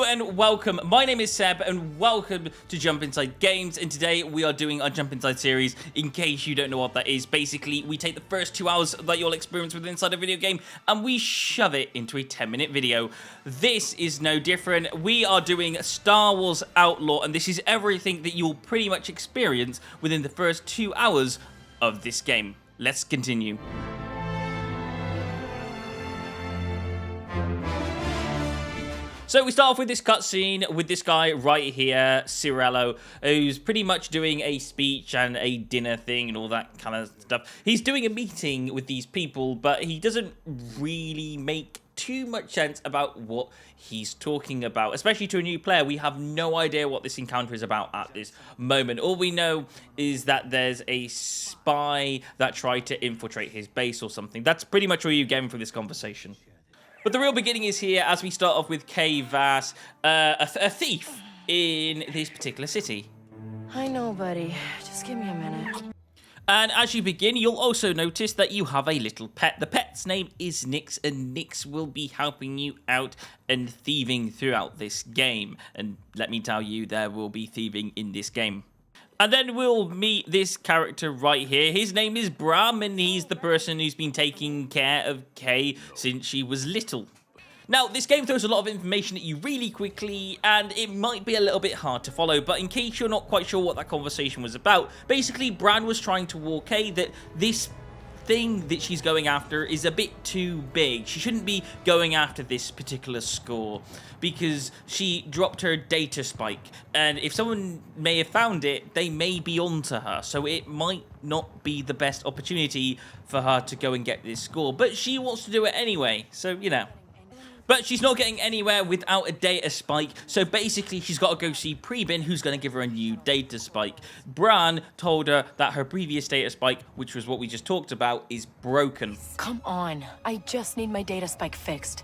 and welcome. My name is Seb and welcome to Jump Inside Games, and today we are doing our Jump Inside series. In case you don't know what that is, basically we take the first 2 hours that you'll experience with inside a video game and we shove it into a 10-minute video. This is no different. We are doing Star Wars Outlaw, and this is everything that you'll pretty much experience within the first 2 hours of this game. Let's continue. So we start off with this cutscene with this guy right here, Cirello, who's pretty much doing a speech and a dinner thing and all that kind of stuff. He's doing a meeting with these people, but he doesn't really make too much sense about what he's talking about, especially to a new player. We have no idea what this encounter is about at this moment. All we know is that there's a spy that tried to infiltrate his base or something. That's pretty much all you're getting from this conversation. But the real beginning is here as we start off with Kay Vass, a thief in this particular city. I know, buddy. Just give me a minute. And as you begin, you'll also notice that you have a little pet. The pet's name is Nix, and Nix will be helping you out and thieving throughout this game. And let me tell you, there will be thieving in this game. And then we'll meet this character right here. His name is Bram, and he's the person who's been taking care of Kay since she was little. Now, this game throws a lot of information at you really quickly, and it might be a little bit hard to follow, but in case you're not quite sure what that conversation was about, basically, Bran was trying to warn Kay that this thing that she's going after is a bit too big. She shouldn't be going after this particular score because she dropped her data spike, and if someone may have found it, they may be onto her, so it might not be the best opportunity for her to go and get this score, but she wants to do it anyway, so you know. But she's not getting anywhere without a data spike, so basically she's got to go see Preben, who's going to give her a new data spike. Bran told her that her previous data spike, which was what we just talked about, is broken. Come on. I just need my data spike fixed.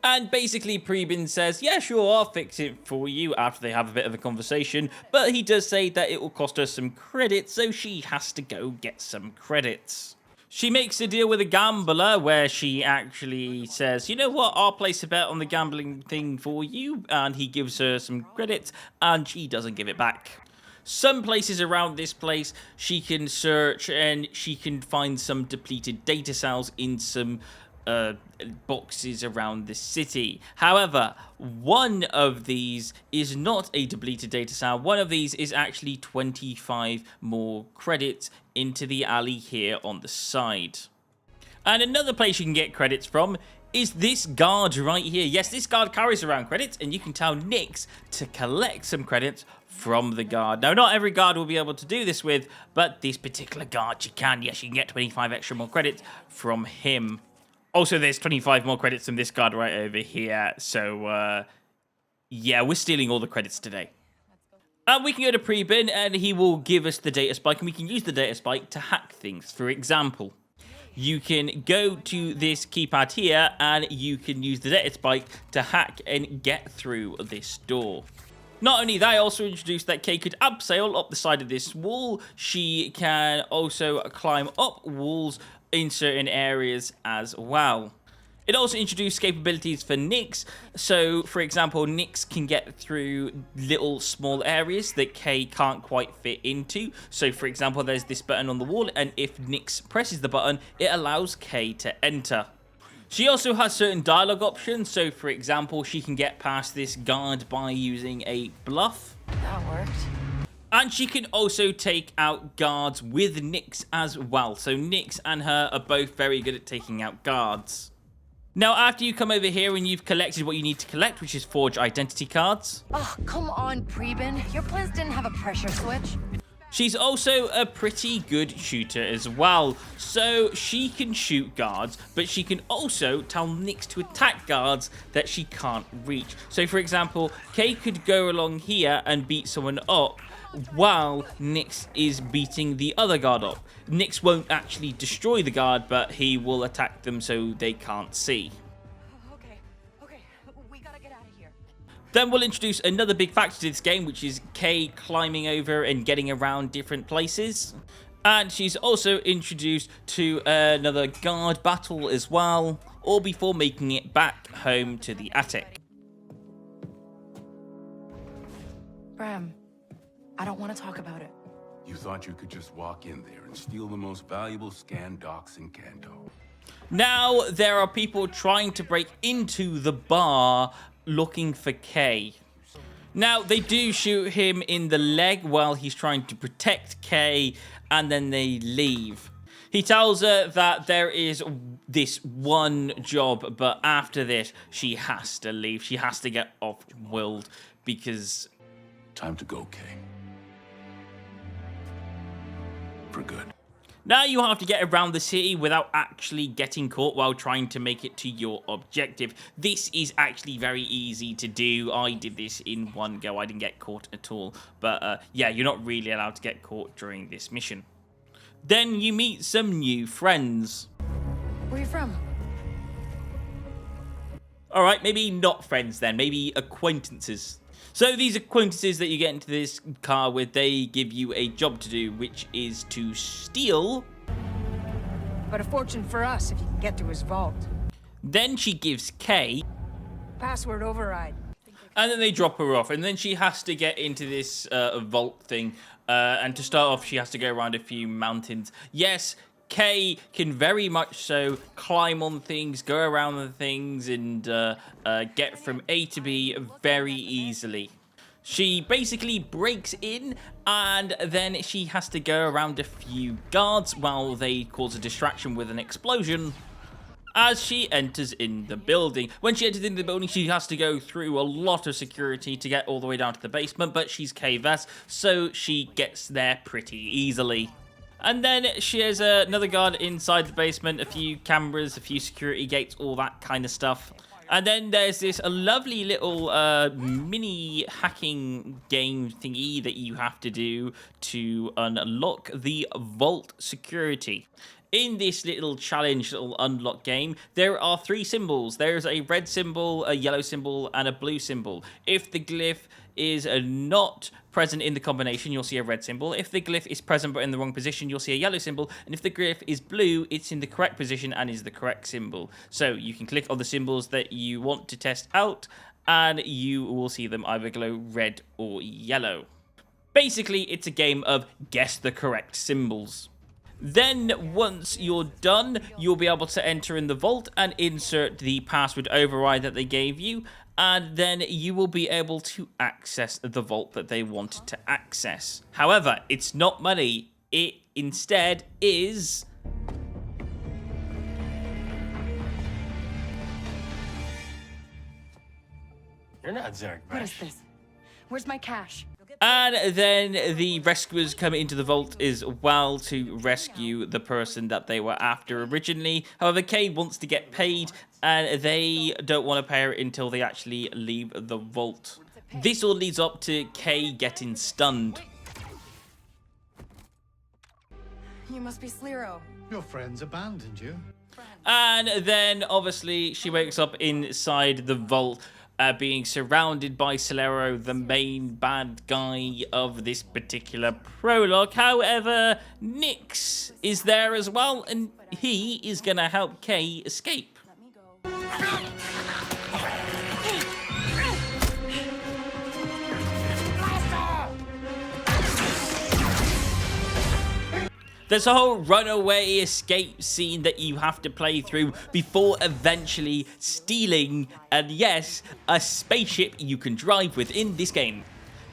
And basically Preben says, yeah, sure, I'll fix it for you, after they have a bit of a conversation. But he does say that it will cost her some credits, so she has to go get some credits. She makes a deal with a gambler where she actually says, you know what, I'll place a bet on the gambling thing for you, and he gives her some credits, and she doesn't give it back. Some places around this place she can search, and she can find some depleted data cells in some boxes around the city. However, one of these is not a depleted data cell. One of these is actually 25 more credits into the alley here on the side. And another place you can get credits from is this guard right here. Yes, this guard carries around credits, and you can tell Nix to collect some credits from the guard. Now, not every guard will be able to do this with, but this particular guard you can. Yes, you can get 25 extra more credits from him. Also, there's 25 more credits from this guard right over here, so, yeah, we're stealing all the credits today. And we can go to Preben, and he will give us the data spike, and we can use the data spike to hack things. For example, you can go to this keypad here, and you can use the data spike to hack and get through this door. Not only that, I also introduced that Kay could abseil up the side of this wall. She can also climb up walls in certain areas as well. It also introduced capabilities for Nix. So, for example, Nix can get through little small areas that Kay can't quite fit into. So, for example, there's this button on the wall, and if Nix presses the button, it allows Kay to enter. She also has certain dialogue options. So, for example, she can get past this guard by using a bluff. That worked. And she can also take out guards with Nix as well. So Nix and her are both very good at taking out guards. Now, after you come over here and you've collected what you need to collect, which is forge identity cards. Oh, come on, Preben. Your plans didn't have a pressure switch. She's also a pretty good shooter as well. So she can shoot guards, but she can also tell Nix to attack guards that she can't reach. So, for example, Kay could go along here and beat someone up, while Nix is beating the other guard up. Nix won't actually destroy the guard, but he will attack them so they can't see. Okay, we gotta get out of here. Then we'll introduce another big factor to this game, which is Kay climbing over and getting around different places. And she's also introduced to another guard battle as well, all before making it back home to the attic. Bram, I don't want to talk about it. You thought you could just walk in there and steal the most valuable scan docs in Kanto. Now, there are people trying to break into the bar looking for Kay. Now, they do shoot him in the leg while he's trying to protect Kay, and then they leave. He tells her that there is this one job, but after this, she has to leave. She has to get off-world because... Time to go, Kay. For good. Now you have to get around the city without actually getting caught while trying to make it to your objective. This is actually very easy to do. I did this in one go. I didn't get caught at all. But yeah, you're not really allowed to get caught during this mission. Then you meet some new friends. Where are you from? Alright, maybe not friends then. Maybe acquaintances. So these acquaintances that you get into this car with, they give you a job to do, which is to steal. But a fortune for us if you can get to his vault. Then she gives Kay. Password override. And then they drop her off. And then she has to get into this vault thing. And to start off, she has to go around a few mountains. Yes, Kay can very much so climb on things, go around the things, and get from A to B very easily. She basically breaks in, and then she has to go around a few guards while they cause a distraction with an explosion as she enters in the building. When she enters into the building, she has to go through a lot of security to get all the way down to the basement, but she's Kay Vess, so she gets there pretty easily. And then she has another guard inside the basement, a few cameras, a few security gates, all that kind of stuff. And then there's this lovely little mini hacking game thingy that you have to do to unlock the vault security. In this little challenge, little unlock game, there are 3 symbols. There's a red symbol, a yellow symbol, and a blue symbol. If the glyph is not present in the combination, you'll see a red symbol. If the glyph is present but in the wrong position, you'll see a yellow symbol. And if the glyph is blue, it's in the correct position and is the correct symbol. So you can click on the symbols that you want to test out, and you will see them either glow red or yellow. Basically, it's a game of guess the correct symbols. Then, once you're done, you'll be able to enter in the vault and insert the password override that they gave you, and then you will be able to access the vault that they wanted to access. However, it's not money. It instead is... You're not Zarek What is this? Where's my cash? And then the rescuers come into the vault as well to rescue the person that they were after originally. However, Kay wants to get paid, and they don't want to pay her until they actually leave the vault. This all leads up to Kay getting stunned. You must be Slero. Your friends abandoned you. And then, obviously, she wakes up inside the vault, being surrounded by Solero, the main bad guy of this particular prologue. However, Nix is there as well, and he is going to help Kay escape. There's a whole runaway escape scene that you have to play through before eventually stealing, and yes, a spaceship you can drive within this game.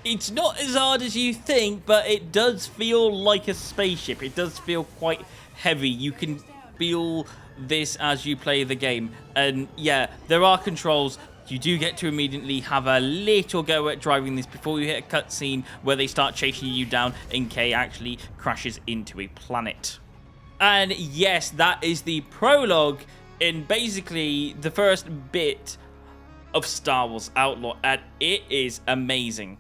It's not as hard as you think, but it does feel like a spaceship. It does feel quite heavy. You can feel this as you play the game. And yeah, there are controls. You do get to immediately have a little go at driving this before you hit a cutscene where they start chasing you down and Kay actually crashes into a planet. And yes, that is the prologue in basically the first bit of Star Wars Outlaw, and it is amazing.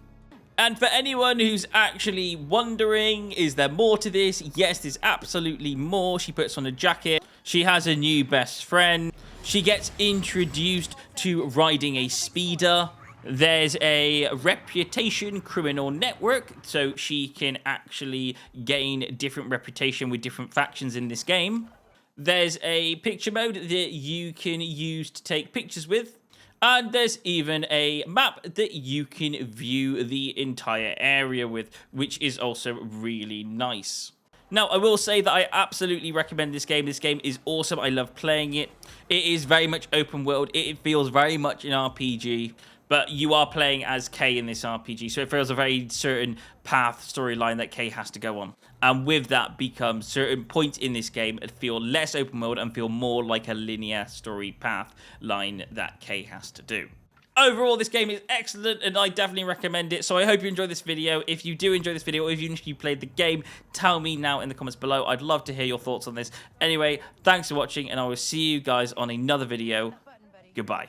And for anyone who's actually wondering, is there more to this? Yes, there's absolutely more. She puts on a jacket. She has a new best friend. She gets introduced to riding a speeder. There's a reputation criminal network, so she can actually gain different reputation with different factions in this game. There's a picture mode that you can use to take pictures with. And there's even a map that you can view the entire area with, which is also really nice. Now, I will say that I absolutely recommend this game. This game is awesome. I love playing it. It is very much open world. It feels very much an RPG, but you are playing as Kay in this RPG, so it feels a very certain path, storyline that Kay has to go on. And with that becomes certain points in this game that feel less open world and feel more like a linear story path line that Kay has to do. Overall, this game is excellent, and I definitely recommend it. So I hope you enjoyed this video. If you do enjoy this video, or even if you played the game, tell me now in the comments below. I'd love to hear your thoughts on this. Anyway, thanks for watching, and I will see you guys on another video. Goodbye.